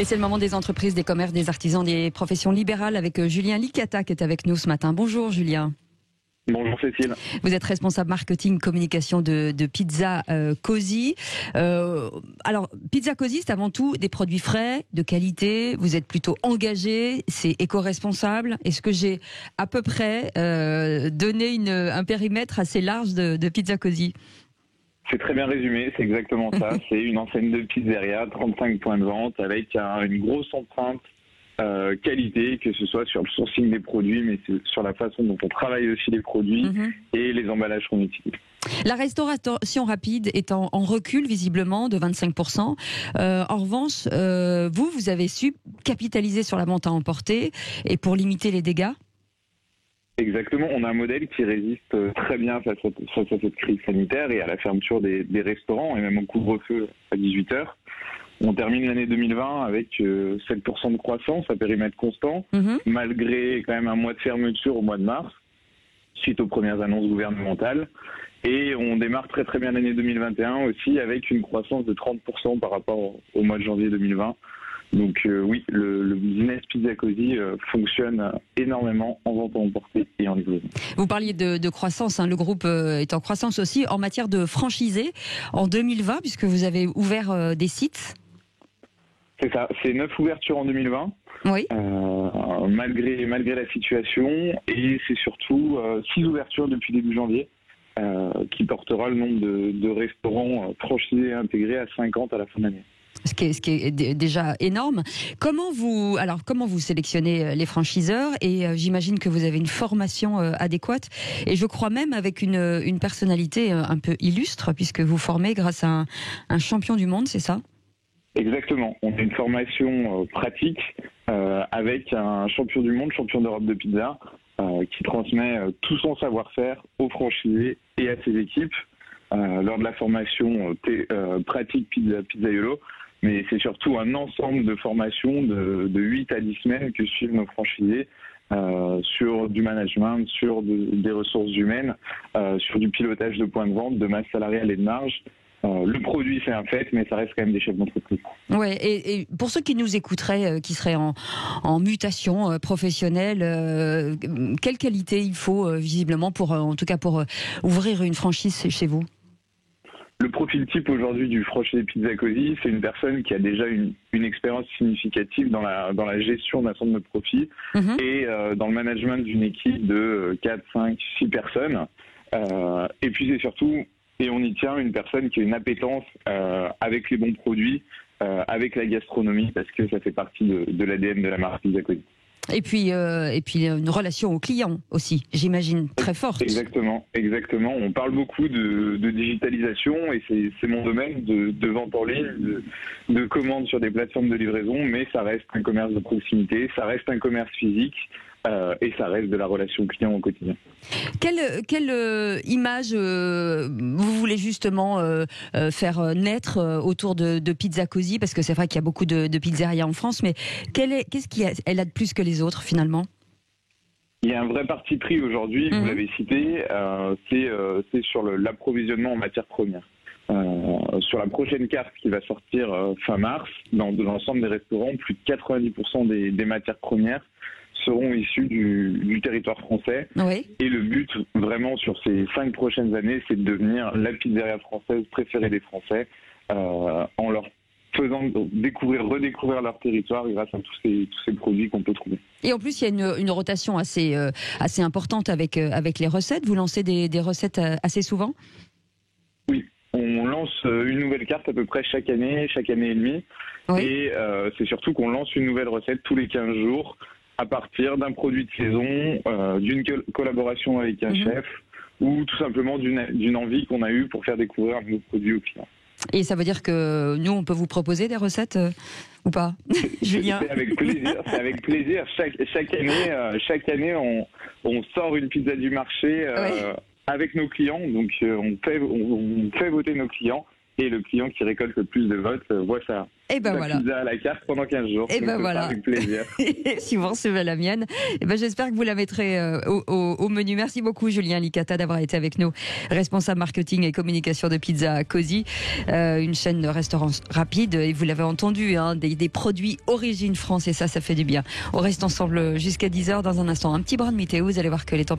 Et c'est le moment des entreprises, des commerces, des artisans, des professions libérales avec Julien Licata qui est avec nous ce matin. Bonjour Julien. Bonjour Cécile. Vous êtes responsable marketing communication de Pizza Cosy. Alors Pizza Cosy, c'est avant tout des produits frais, de qualité. Vous êtes plutôt engagé, c'est éco-responsable. Est-ce que j'ai à peu près donné un périmètre assez large de Pizza Cosy? C'est très bien résumé, c'est exactement ça. C'est une enseigne de pizzeria, 35 points de vente avec une grosse empreinte qualité, que ce soit sur le sourcing des produits, mais sur la façon dont on travaille aussi les produits et les emballages qu'on utilise. La restauration rapide est en recul visiblement de 25%. En revanche, vous avez su capitaliser sur la vente à emporter et pour limiter les dégâts. Exactement, on a un modèle qui résiste très bien face à cette crise sanitaire et à la fermeture des restaurants et même au couvre-feu à 18h. On termine l'année 2020 avec 7% de croissance à périmètre constant, malgré quand même un mois de fermeture au mois de mars, suite aux premières annonces gouvernementales. Et on démarre très très bien l'année 2021 aussi avec une croissance de 30% par rapport au mois de janvier 2020. Donc oui, le business Pizza Cosy fonctionne énormément en vente à emporter et en livraison. Vous parliez de croissance, le groupe est en croissance aussi en matière de franchisés en 2020 puisque vous avez ouvert des sites. C'est ça, c'est 9 ouvertures en 2020, oui. Malgré la situation, et c'est surtout 6 ouvertures depuis début janvier, qui portera le nombre de restaurants franchisés et intégrés à 50 à la fin de l'année. Ce qui est déjà énorme. Comment vous sélectionnez les franchiseurs? Et j'imagine que vous avez une formation adéquate. Et je crois même avec une personnalité un peu illustre, puisque vous formez grâce à un champion du monde, c'est ça? Exactement. On a une formation pratique avec un champion du monde, champion d'Europe de pizza, qui transmet tout son savoir-faire aux franchisés et à ses équipes lors de la formation pratique Pizzaiolo. Mais c'est surtout un ensemble de formations de 8 à 10 semaines que suivent nos franchisés sur du management, sur des ressources humaines, sur du pilotage de points de vente, de masse salariale et de marge. Le produit, c'est un fait, mais ça reste quand même des chefs d'entreprise. Ouais, et pour ceux qui nous écouteraient, qui seraient en mutation professionnelle, quelle qualité il faut visiblement pour ouvrir une franchise chez vous? Le profil type aujourd'hui du franchisé Pizza Cosy, c'est une personne qui a déjà une expérience significative dans la gestion d'un centre de profit et dans le management d'une équipe de 4, 5, 6 personnes. Et puis c'est surtout, et on y tient, une personne qui a une appétence avec les bons produits, avec la gastronomie, parce que ça fait partie de l'ADN de la marque Pizza Cosy. Et puis une relation au client aussi, j'imagine, très forte. Exactement. On parle beaucoup de digitalisation et c'est mon domaine de vente en ligne, de commandes sur des plateformes de livraison, mais ça reste un commerce de proximité, ça reste un commerce physique et ça reste de la relation client au quotidien. Quelle image vous voulez justement faire naître autour de Pizza Cosy? Parce que c'est vrai qu'il y a beaucoup de pizzerias en France, mais qu'est-ce qu'elle a de plus que les autres finalement? Il y a un vrai parti pris aujourd'hui, vous l'avez cité, c'est sur l'approvisionnement en matières premières. Sur la prochaine carte qui va sortir fin mars, dans l'ensemble des restaurants, plus de 90% des matières premières seront issus du territoire français. Oui. Et le but, vraiment, sur ces 5 prochaines années, c'est de devenir la pizzeria française préférée des Français, en leur faisant redécouvrir leur territoire grâce à tous ces produits qu'on peut trouver. Et en plus, il y a une rotation assez importante avec les recettes. Vous lancez des recettes assez souvent? Oui. On lance une nouvelle carte à peu près chaque année et demie. Oui. Et c'est surtout qu'on lance une nouvelle recette tous les 15 jours à partir d'un produit de saison, d'une collaboration avec un chef ou tout simplement d'une envie qu'on a eue pour faire découvrir un nouveau produit aux clients. Et ça veut dire que nous, on peut vous proposer des recettes ou pas, Julien? C'est avec plaisir. Chaque année, on sort une pizza du marché avec nos clients. Donc, on fait voter nos clients et le client qui récolte le plus de votes voit ça. Et ben voilà. Pizza à la carte pendant 15 jours. Et ben voilà. Avec plaisir. Si vous recevez la mienne, et ben j'espère que vous la mettrez au menu. Merci beaucoup Julien Licata d'avoir été avec nous, responsable marketing et communication de Pizza Così, une chaîne de restaurants rapides. Et vous l'avez entendu, hein, des produits origine France, et ça fait du bien. On reste ensemble jusqu'à 10h dans un instant. Un petit brin de météo, vous allez voir que les températures